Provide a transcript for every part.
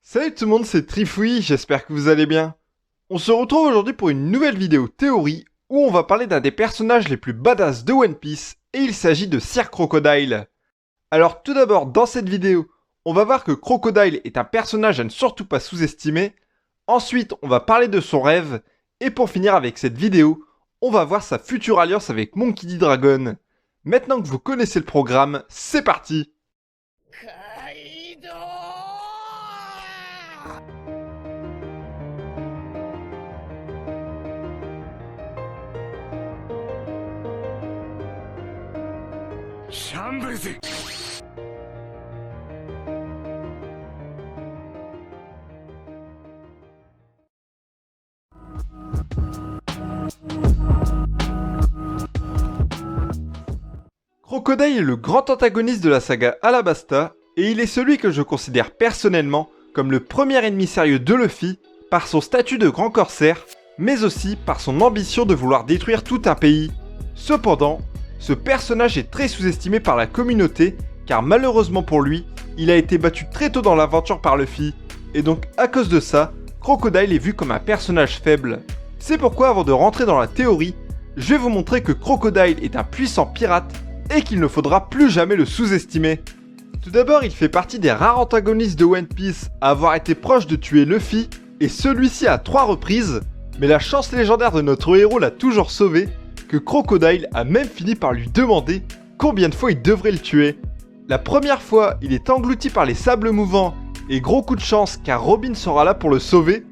Salut tout le monde, c'est Trifoui, j'espère que vous allez bien. On se retrouve aujourd'hui pour une nouvelle vidéo théorie où on va parler d'un des personnages les plus badass de One Piece et il s'agit de Sir Crocodile. Alors tout d'abord, dans cette vidéo, on va voir que Crocodile est un personnage à ne surtout pas sous-estimer. Ensuite, on va parler de son rêve et pour finir avec cette vidéo, on va voir sa future alliance avec Monkey D. Dragon. Maintenant que vous connaissez le programme, c'est parti! Kaido! シャンブルズ Crocodile est le grand antagoniste de la saga Alabasta, et il est celui que je considère personnellement comme le premier ennemi sérieux de Luffy par son statut de grand corsaire, mais aussi par son ambition de vouloir détruire tout un pays. Cependant, ce personnage est très sous-estimé par la communauté, car malheureusement pour lui, il a été battu très tôt dans l'aventure par Luffy, et donc à cause de ça, Crocodile est vu comme un personnage faible. C'est pourquoi avant de rentrer dans la théorie, je vais vous montrer que Crocodile est un puissant pirate et qu'il ne faudra plus jamais le sous-estimer. Tout d'abord, il fait partie des rares antagonistes de One Piece à avoir été proche de tuer Luffy, et celui-ci à 3 reprises, mais la chance légendaire de notre héros l'a toujours sauvé, que Crocodile a même fini par lui demander combien de fois il devrait le tuer. La première fois, il est englouti par les sables mouvants, et gros coup de chance car Robin sera là pour le sauver.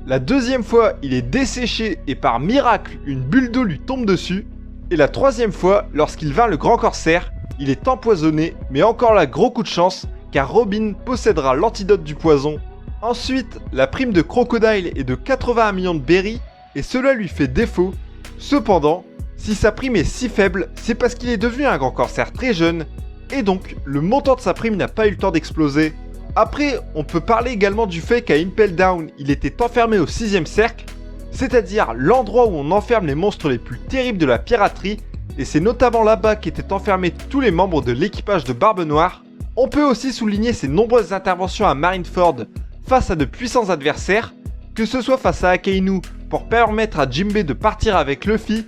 La deuxième fois, il est desséché et par miracle, une bulle d'eau lui tombe dessus. Et la troisième fois, lorsqu'il vainc le grand corsaire, il est empoisonné, mais encore là gros coup de chance, car Robin possédera l'antidote du poison. Ensuite, la prime de Crocodile est de 81 millions de berries, et cela lui fait défaut. Cependant, si sa prime est si faible, c'est parce qu'il est devenu un grand corsaire très jeune, et donc le montant de sa prime n'a pas eu le temps d'exploser. Après, on peut parler également du fait qu'à Impel Down, il était enfermé au 6ème cercle, c'est-à-dire l'endroit où on enferme les monstres les plus terribles de la piraterie, et c'est notamment là-bas qu'étaient enfermés tous les membres de l'équipage de Barbe Noire. On peut aussi souligner ses nombreuses interventions à Marineford face à de puissants adversaires, que ce soit face à Akainu pour permettre à Jinbei de partir avec Luffy,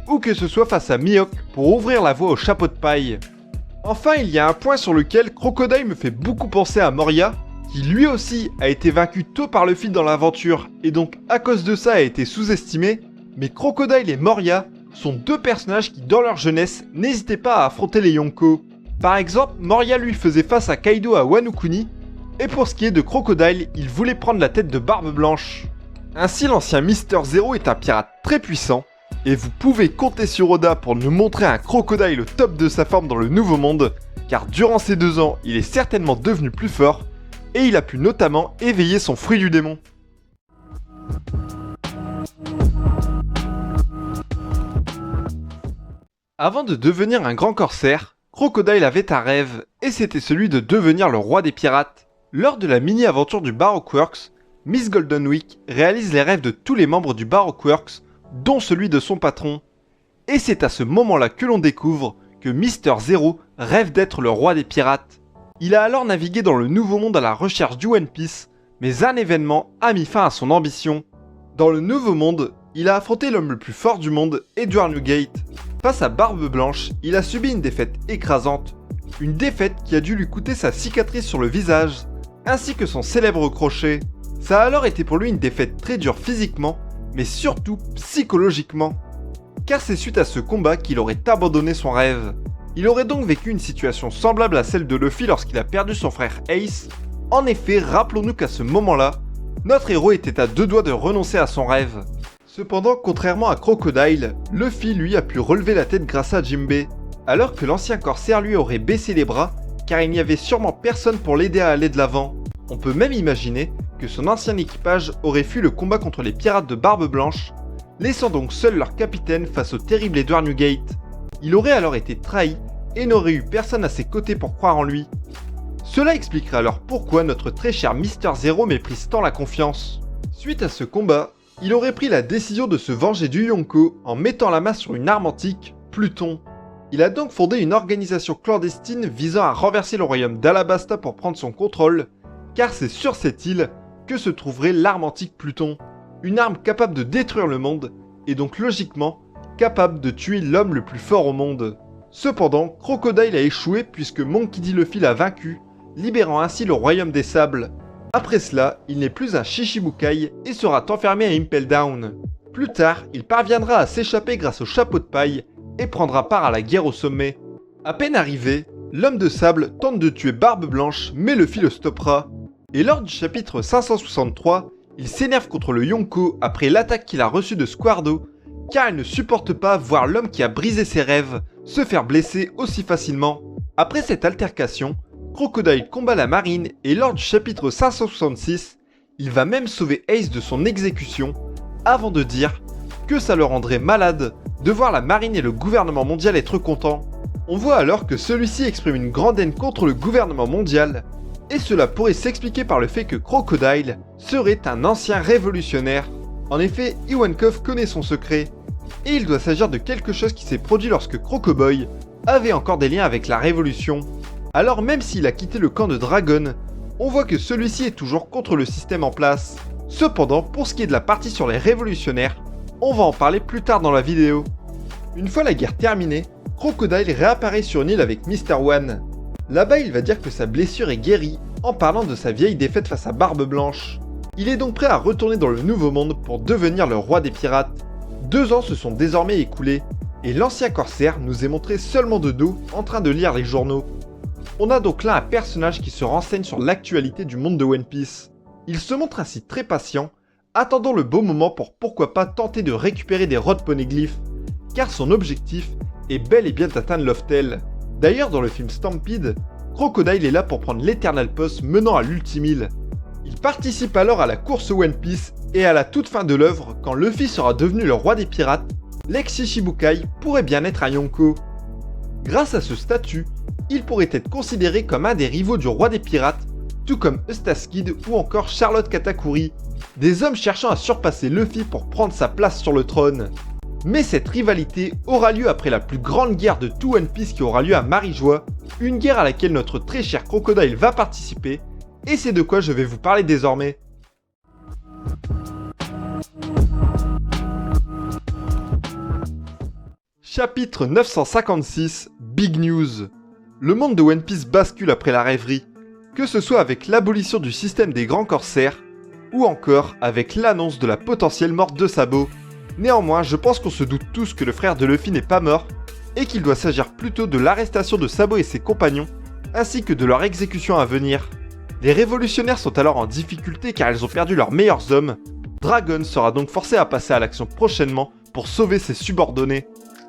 ou que ce soit face à Mihawk pour ouvrir la voie au chapeau de paille. Enfin, il y a un point sur lequel Crocodile me fait beaucoup penser à Moria, qui lui aussi a été vaincu tôt par Luffy dans l'aventure, et donc à cause de ça a été sous-estimé, mais Crocodile et Moria sont deux personnages qui dans leur jeunesse n'hésitaient pas à affronter les Yonko. Par exemple, Moria lui faisait face à Kaido à Wano Kuni, et pour ce qui est de Crocodile, il voulait prendre la tête de Barbe Blanche. Ainsi, l'ancien Mister Zero est un pirate très puissant, et vous pouvez compter sur Oda pour nous montrer un Crocodile au top de sa forme dans le Nouveau Monde, car durant ces 2 ans, il est certainement devenu plus fort, et il a pu notamment éveiller son fruit du démon. Avant de devenir un grand corsaire, Crocodile avait un rêve, et c'était celui de devenir le roi des pirates. Lors de la mini-aventure du Baroque Works, Miss Golden Week réalise les rêves de tous les membres du Baroque Works, dont celui de son patron. Et c'est à ce moment-là que l'on découvre que Mister Zero rêve d'être le roi des pirates. Il a alors navigué dans le Nouveau Monde à la recherche du One Piece, mais un événement a mis fin à son ambition. Dans le Nouveau Monde, il a affronté l'homme le plus fort du monde, Edward Newgate. Face à Barbe Blanche, il a subi une défaite écrasante. Une défaite qui a dû lui coûter sa cicatrice sur le visage, ainsi que son célèbre crochet. Ça a alors été pour lui une défaite très dure physiquement, mais surtout psychologiquement. Car c'est suite à ce combat qu'il aurait abandonné son rêve. Il aurait donc vécu une situation semblable à celle de Luffy lorsqu'il a perdu son frère Ace. En effet, rappelons-nous qu'à ce moment-là, notre héros était à 2 doigts de renoncer à son rêve. Cependant, contrairement à Crocodile, Luffy lui a pu relever la tête grâce à Jinbei, alors que l'ancien corsaire lui aurait baissé les bras, car il n'y avait sûrement personne pour l'aider à aller de l'avant. On peut même imaginer que son ancien équipage aurait fui le combat contre les pirates de Barbe Blanche, laissant donc seul leur capitaine face au terrible Edward Newgate. Il aurait alors été trahi et n'aurait eu personne à ses côtés pour croire en lui. Cela expliquerait alors pourquoi notre très cher Mister Zero méprise tant la confiance. Suite à ce combat, il aurait pris la décision de se venger du Yonko en mettant la main sur une arme antique, Pluton. Il a donc fondé une organisation clandestine visant à renverser le royaume d'Alabasta pour prendre son contrôle, car c'est sur cette île que se trouverait l'arme antique Pluton, une arme capable de détruire le monde, et donc logiquement capable de tuer l'homme le plus fort au monde. Cependant, Crocodile a échoué puisque Monkey D. Luffy l'a vaincu, libérant ainsi le royaume des sables. Après cela, il n'est plus un Shichibukai et sera enfermé à Impel Down. Plus tard, il parviendra à s'échapper grâce au chapeau de paille et prendra part à la guerre au sommet. À peine arrivé, l'homme de sable tente de tuer Barbe Blanche, mais Luffy le stoppera. Et lors du chapitre 563, il s'énerve contre le Yonko après l'attaque qu'il a reçue de Squardo, car il ne supporte pas voir l'homme qui a brisé ses rêves se faire blesser aussi facilement. Après cette altercation, Crocodile combat la marine et lors du chapitre 566, il va même sauver Ace de son exécution, avant de dire que ça le rendrait malade de voir la marine et le gouvernement mondial être contents. On voit alors que celui-ci exprime une grande haine contre le gouvernement mondial, et cela pourrait s'expliquer par le fait que Crocodile serait un ancien révolutionnaire. En effet, Ivankov connaît son secret, et il doit s'agir de quelque chose qui s'est produit lorsque Crocoboy avait encore des liens avec la Révolution. Alors même s'il a quitté le camp de Dragon, on voit que celui-ci est toujours contre le système en place. Cependant, pour ce qui est de la partie sur les révolutionnaires, on va en parler plus tard dans la vidéo. Une fois la guerre terminée, Crocodile réapparaît sur une île avec Mr. One. Là-bas, il va dire que sa blessure est guérie en parlant de sa vieille défaite face à Barbe Blanche. Il est donc prêt à retourner dans le Nouveau Monde pour devenir le roi des pirates. 2 ans se sont désormais écoulés, et l'ancien corsaire nous est montré seulement de dos en train de lire les journaux. On a donc là un personnage qui se renseigne sur l'actualité du monde de One Piece. Il se montre ainsi très patient, attendant le beau moment pour pourquoi pas tenter de récupérer des Rod Poneglyph, car son objectif est bel et bien d'atteindre Loftel. D'ailleurs, dans le film Stampede, Crocodile est là pour prendre l'Eternal Post menant à l'ultime île. Il participe alors à la course One Piece et à la toute fin de l'œuvre, quand Luffy sera devenu le roi des pirates, l'ex-Shichibukai pourrait bien être un Yonko. Grâce à ce statut, il pourrait être considéré comme un des rivaux du roi des pirates, tout comme Eustace Kid ou encore Charlotte Katakuri, des hommes cherchant à surpasser Luffy pour prendre sa place sur le trône. Mais cette rivalité aura lieu après la plus grande guerre de tout One Piece qui aura lieu à Marijois, une guerre à laquelle notre très cher Crocodile va participer, et c'est de quoi je vais vous parler désormais. Chapitre 956, Big News. Le monde de One Piece bascule après la rêverie, que ce soit avec l'abolition du système des grands corsaires, ou encore avec l'annonce de la potentielle mort de Sabo. Néanmoins, je pense qu'on se doute tous que le frère de Luffy n'est pas mort, et qu'il doit s'agir plutôt de l'arrestation de Sabo et ses compagnons, ainsi que de leur exécution à venir. Les révolutionnaires sont alors en difficulté car ils ont perdu leurs meilleurs hommes. Dragon sera donc forcé à passer à l'action prochainement pour sauver ses subordonnés.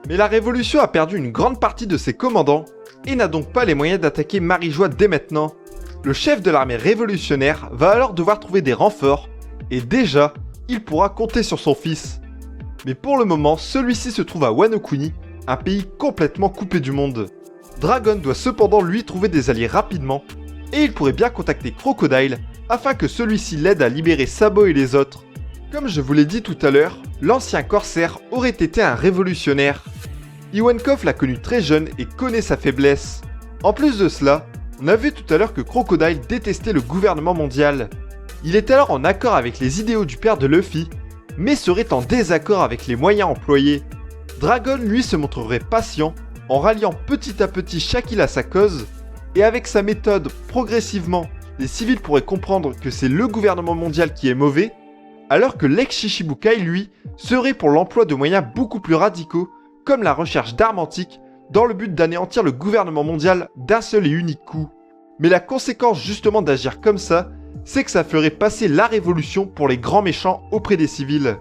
Mais la révolution a perdu une grande partie de ses commandants, et n'a donc pas les moyens d'attaquer Marijois dès maintenant. Le chef de l'armée révolutionnaire va alors devoir trouver des renforts, et déjà, il pourra compter sur son fils. Mais pour le moment, celui-ci se trouve à Wano Kuni, un pays complètement coupé du monde. Dragon doit cependant lui trouver des alliés rapidement, et il pourrait bien contacter Crocodile afin que celui-ci l'aide à libérer Sabo et les autres. Comme je vous l'ai dit tout à l'heure, l'ancien corsaire aurait été un révolutionnaire. Ivankov l'a connu très jeune et connaît sa faiblesse. En plus de cela, on a vu tout à l'heure que Crocodile détestait le gouvernement mondial. Il est alors en accord avec les idéaux du père de Luffy, mais serait en désaccord avec les moyens employés. Dragon lui se montrerait patient en ralliant petit à petit chaque île à sa cause, et avec sa méthode, progressivement, les civils pourraient comprendre que c'est le gouvernement mondial qui est mauvais, alors que l'ex-Shichibukai, lui, serait pour l'emploi de moyens beaucoup plus radicaux, comme la recherche d'armes antiques, dans le but d'anéantir le gouvernement mondial d'un seul et unique coup. Mais la conséquence justement d'agir comme ça, c'est que ça ferait passer la révolution pour les grands méchants auprès des civils.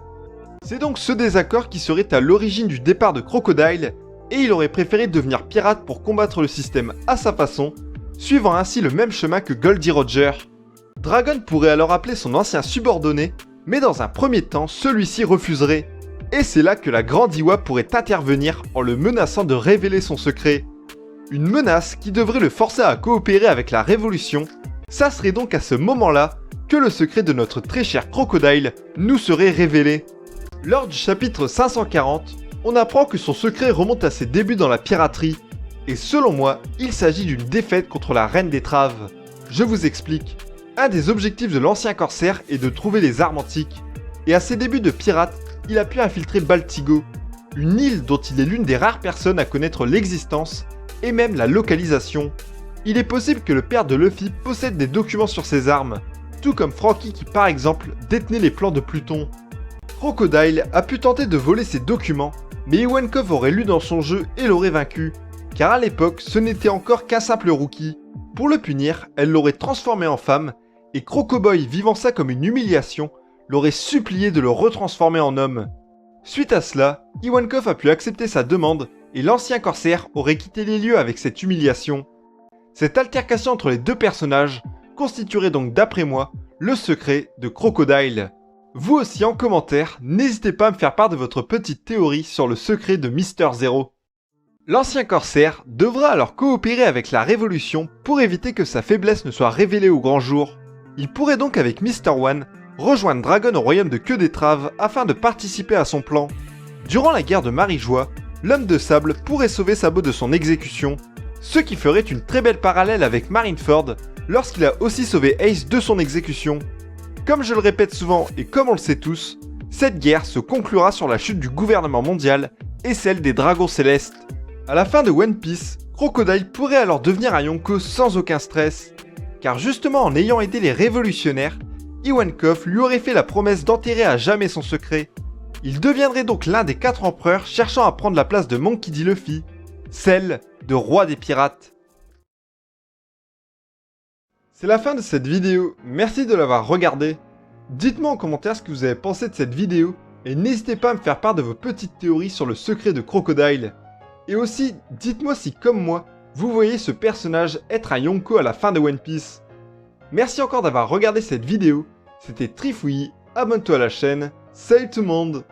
C'est donc ce désaccord qui serait à l'origine du départ de Crocodile, et il aurait préféré devenir pirate pour combattre le système à sa façon, suivant ainsi le même chemin que Goldie Roger. Dragon pourrait alors appeler son ancien subordonné, mais dans un premier temps, celui-ci refuserait. Et c'est là que la grande Iwa pourrait intervenir en le menaçant de révéler son secret. Une menace qui devrait le forcer à coopérer avec la Révolution. Ça serait donc à ce moment-là que le secret de notre très cher Crocodile nous serait révélé. Lors du chapitre 540, on apprend que son secret remonte à ses débuts dans la piraterie. Et selon moi, il s'agit d'une défaite contre la Reine des Traves. Je vous explique. Un des objectifs de l'ancien corsaire est de trouver les armes antiques, et à ses débuts de pirate, il a pu infiltrer Baltigo, une île dont il est l'une des rares personnes à connaître l'existence et même la localisation. Il est possible que le père de Luffy possède des documents sur ses armes, tout comme Franky qui par exemple détenait les plans de Pluton. Crocodile a pu tenter de voler ces documents, mais Ivankov aurait lu dans son jeu et l'aurait vaincu, car à l'époque ce n'était encore qu'un simple rookie. Pour le punir, elle l'aurait transformé en femme, et Crocoboy, vivant ça comme une humiliation, l'aurait supplié de le retransformer en homme. Suite à cela, Ivankov a pu accepter sa demande et l'ancien corsaire aurait quitté les lieux avec cette humiliation. Cette altercation entre les deux personnages constituerait donc d'après moi le secret de Crocodile. Vous aussi en commentaire, n'hésitez pas à me faire part de votre petite théorie sur le secret de Mister Zero. L'ancien corsaire devra alors coopérer avec la Révolution pour éviter que sa faiblesse ne soit révélée au grand jour. Il pourrait donc avec Mr. One rejoindre Dragon au royaume de Queue d'Étrave afin de participer à son plan. Durant la guerre de Marie-Joie, l'homme de sable pourrait sauver Sabo de son exécution, ce qui ferait une très belle parallèle avec Marineford lorsqu'il a aussi sauvé Ace de son exécution. Comme je le répète souvent et comme on le sait tous, cette guerre se conclura sur la chute du gouvernement mondial et celle des dragons célestes. À la fin de One Piece, Crocodile pourrait alors devenir un Yonko sans aucun stress, car justement en ayant aidé les révolutionnaires, Ivankov lui aurait fait la promesse d'enterrer à jamais son secret. Il deviendrait donc l'un des 4 empereurs cherchant à prendre la place de Monkey D. Luffy, celle de roi des pirates. C'est la fin de cette vidéo, merci de l'avoir regardée. Dites-moi en commentaire ce que vous avez pensé de cette vidéo, et n'hésitez pas à me faire part de vos petites théories sur le secret de Crocodile. Et aussi, dites-moi si comme moi, vous voyez ce personnage être un Yonko à la fin de One Piece. Merci encore d'avoir regardé cette vidéo, c'était Trifouillis, abonne-toi à la chaîne, salut tout le monde!